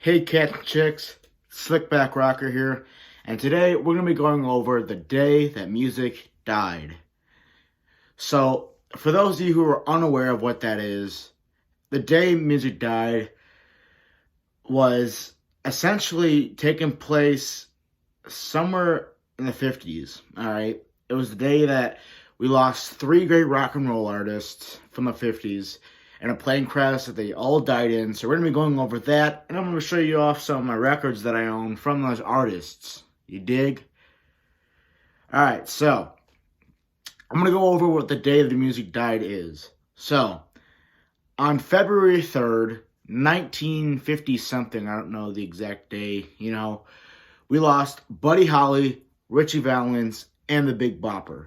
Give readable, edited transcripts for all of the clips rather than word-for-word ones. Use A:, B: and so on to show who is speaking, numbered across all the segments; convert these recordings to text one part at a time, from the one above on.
A: Hey cats and chicks, Slickback Rocker here, and today we're going to be going over the day that music died. So, for those of you who are unaware of what that is, the day music died was essentially taking place somewhere in the 50s, alright? It was the day that we lost three great rock and roll artists from the 50s and a plane crash that they all died in. So we're going to be going over that, and I'm going to show you off some of my records that I own from those artists. You dig? Alright, so I'm going to go over what the day the music died is. So, on February 3rd, 1950-something, I don't know the exact day, we lost Buddy Holly, Ritchie Valens, and the Big Bopper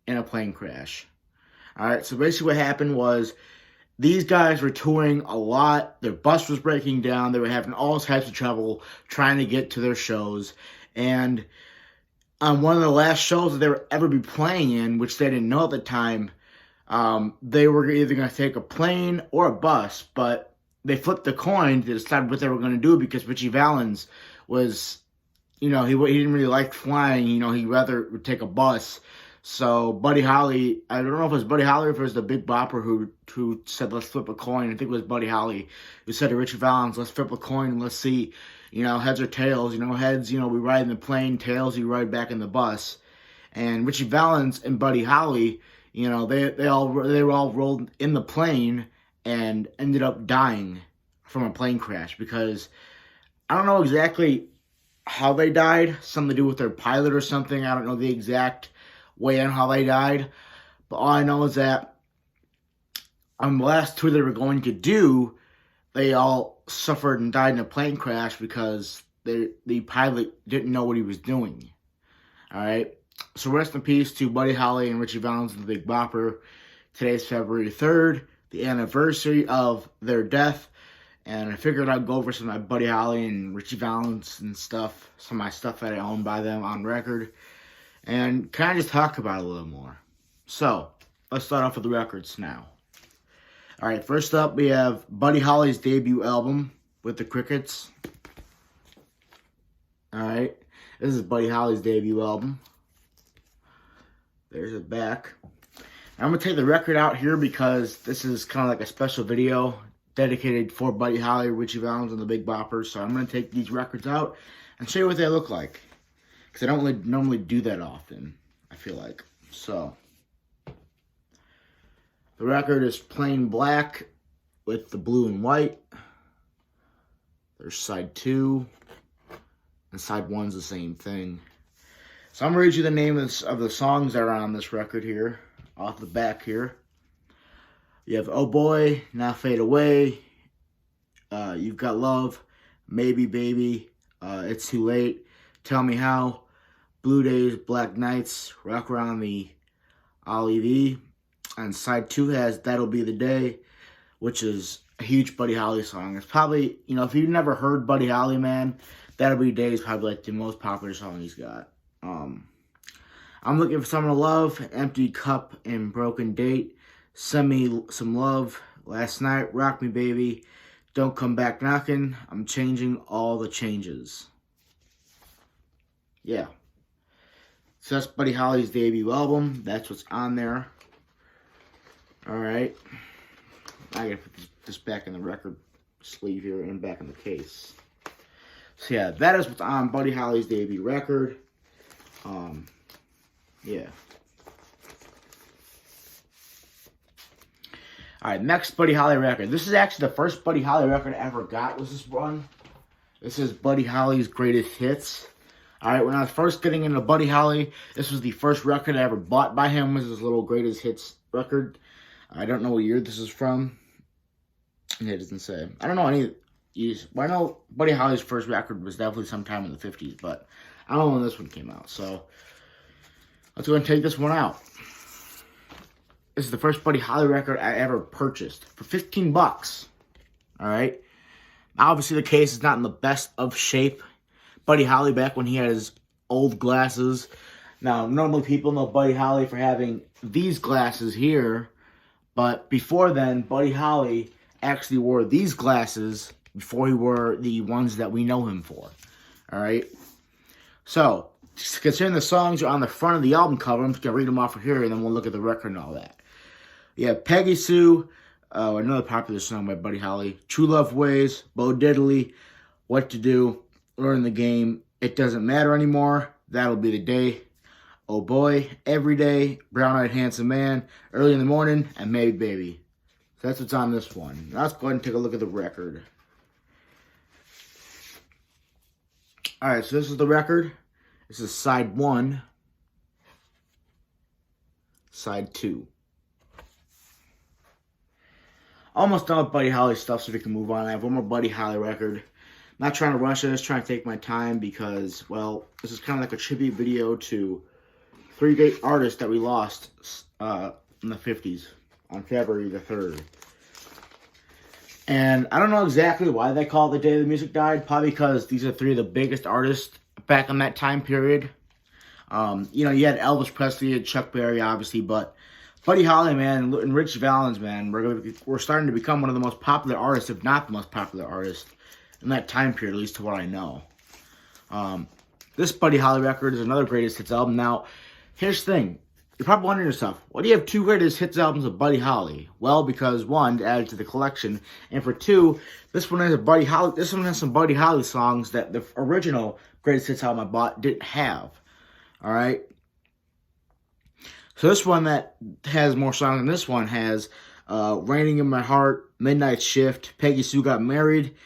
A: in a plane crash. Alright, so basically what happened was these guys were touring a lot. Their bus was breaking down. They were having all types of trouble trying to get to their shows. And on one of the last shows that they would ever be playing in, which they didn't know at the time, they were either going to take a plane or a bus. But they flipped the coin to decide what they were going to do because Ritchie Valens was, he didn't really like flying. He'd rather take a bus. So Buddy Holly, I don't know if it was Buddy Holly or if it was the Big Bopper who said, let's flip a coin. I think it was Buddy Holly who said to Ritchie Valens, let's flip a coin and let's see, heads or tails. Heads, we ride in the plane, tails, you ride back in the bus. And Ritchie Valens and Buddy Holly, they were all rolled in the plane and ended up dying from a plane crash because I don't know exactly how they died. Something to do with their pilot or something. I don't know the exact way on how they died, but all I know is that on the last tour they were going to do, they all suffered and died in a plane crash because the pilot didn't know what he was doing. Alright, so rest in peace to Buddy Holly and Ritchie Valens and the Big Bopper. Today's February 3rd, the anniversary of their death, and I figured I'd go over some of my Buddy Holly and Ritchie Valens and stuff, some of my stuff that I own by them on record, and kind of just talk about it a little more. So, let's start off with the records now. Alright, first up we have Buddy Holly's debut album with the Crickets. Alright, this is Buddy Holly's debut album. There's it back. I'm going to take the record out here because this is kind of like a special video dedicated for Buddy Holly, Ritchie Valens, and the Big Bopper. So I'm going to take these records out and show you what they look like. Because I don't really normally do that often, I feel like. So, the record is plain black with the blue and white. There's side 2. And side 1's the same thing. So I'm going to read you the name of the songs that are on this record here. Off the back here. You have Oh Boy, Now Fade Away. You've Got Love. Maybe Baby. It's Too Late. Tell Me How, Blue Days, Black Nights, Rock Around the Ollie. And side 2 has That'll Be the Day, which is a huge Buddy Holly song. It's probably, if you've never heard Buddy Holly, man, That'll Be the Day is probably like the most popular song he's got. I'm Looking for Someone to Love, Empty Cup and Broken Date, Send Me Some Love, Last Night, Rock Me Baby, Don't Come Back Knocking, I'm Changing All the Changes. Yeah. So that's Buddy Holly's debut album. That's what's on there. Alright. I gotta put this back in the record sleeve here and back in the case. So yeah, that is what's on Buddy Holly's debut record. Yeah. Alright, next Buddy Holly record. This is actually the first Buddy Holly record I ever got, was this one. This is Buddy Holly's Greatest Hits. Alright, when I was first getting into Buddy Holly, this was the first record I ever bought by him, was his little Greatest Hits record. I don't know what year this is from. It doesn't say. I don't know any years. Well, I know Buddy Holly's first record was definitely sometime in the 50s, but I don't know when this one came out. So, let's go and take this one out. This is the first Buddy Holly record I ever purchased for 15 bucks. Alright? Obviously, the case is not in the best of shape. Buddy Holly back when he had his old glasses. Now, normally people know Buddy Holly for having these glasses here. But before then, Buddy Holly actually wore these glasses before he were the ones that we know him for. All right. So, considering the songs are on the front of the album cover, I'm just going to read them off of here, and then we'll look at the record and all that. Yeah, Peggy Sue, another popular song by Buddy Holly. True Love Ways, Bo Diddley, What to Do, Learn the Game, It Doesn't Matter Anymore, That'll Be the Day, Oh Boy, Every Day, Brown Eyed Handsome Man, Early in the Morning, and Maybe Baby. So that's what's on this one. Now let's go ahead and take a look at the record. Alright, so this is the record. This is side 1. Side 2. Almost done with Buddy Holly stuff, so we can move on. I have one more Buddy Holly record. Not trying to rush it, just trying to take my time because, well, this is kind of like a tribute video to 3 great artists that we lost in the 50s on February the 3rd. And I don't know exactly why they call it the day the music died. Probably because these are 3 of the biggest artists back in that time period. You know, you had Elvis Presley and Chuck Berry, obviously, but Buddy Holly, man, and Ritchie Valens, man, we're starting to become one of the most popular artists, if not the most popular artist, in that time period, at least to what I know. This Buddy Holly record is another greatest hits album. Now, here's the thing. You're probably wondering yourself, why do you have 2 greatest hits albums of Buddy Holly? Well, because 1, added to the collection, and for 2, this one has some Buddy Holly songs that the original greatest hits album I bought didn't have. All right. So this one that has more songs than this one has Raining in My Heart, Midnight Shift, Peggy Sue Got Married,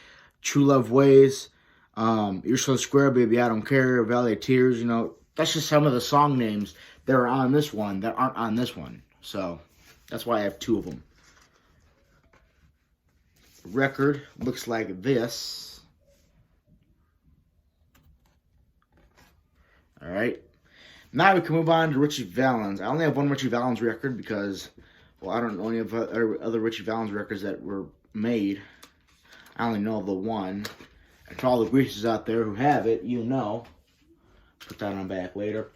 A: True Love Ways, You're So Square, Baby, I Don't Care, Valley of Tears. You know, that's just some of the song names that are on this one that aren't on this one. So that's why I have 2 of them. The record looks like this. All right. Now we can move on to Ritchie Valens. I only have 1 Ritchie Valens record because, well, I don't know any of other Ritchie Valens records that were made. I only know of the 1. And to all the greasers out there who have it, you know. Put that on back later.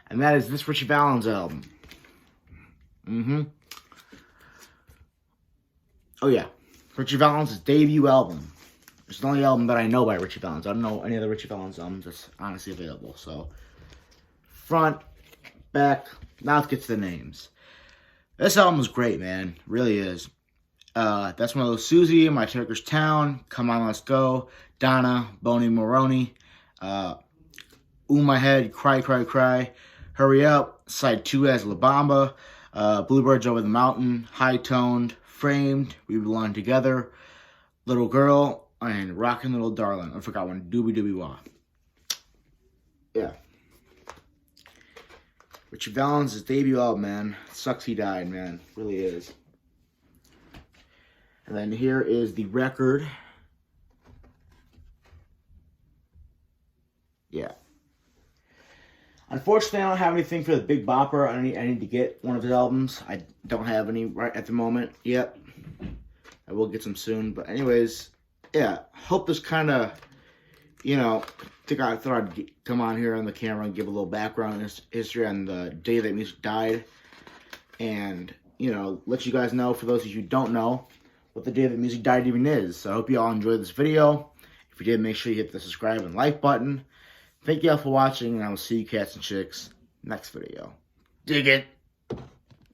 A: And that is this Ritchie Valens album. Oh, yeah. Ritchie Valens' debut album. It's the only album that I know by Ritchie Valens. I don't know any other Ritchie Valens albums that's honestly available, so... Front, back, now let's get to the names. This album is great, man. Really is. That's one of those Susie, My Turkish Town, Come On Let's Go, Donna, Boney Maroney, My Head, Cry, Cry, Cry, Hurry Up, Side 2 as La Bamba, Bluebirds Over the Mountain, High Toned, Framed, We Belong Together, Little Girl, and Rockin' Little Darling. I forgot one, Doobie Doobie Wah. Yeah. Ritchie Valens' debut album, man. Sucks he died, man. Really is. And then here is the record. Yeah. Unfortunately, I don't have anything for the Big Bopper. I need to get one of his albums. I don't have any right at the moment yet. I will get some soon. But anyways, yeah. Hope this kind of, you know... I thought I'd come on here on the camera and give a little background history on the day that music died. And, you know, let you guys know, for those of you who don't know, what the day that music died even is. So I hope you all enjoyed this video. If you did, make sure you hit the subscribe and like button. Thank you all for watching, and I will see you cats and chicks next video. Dig it!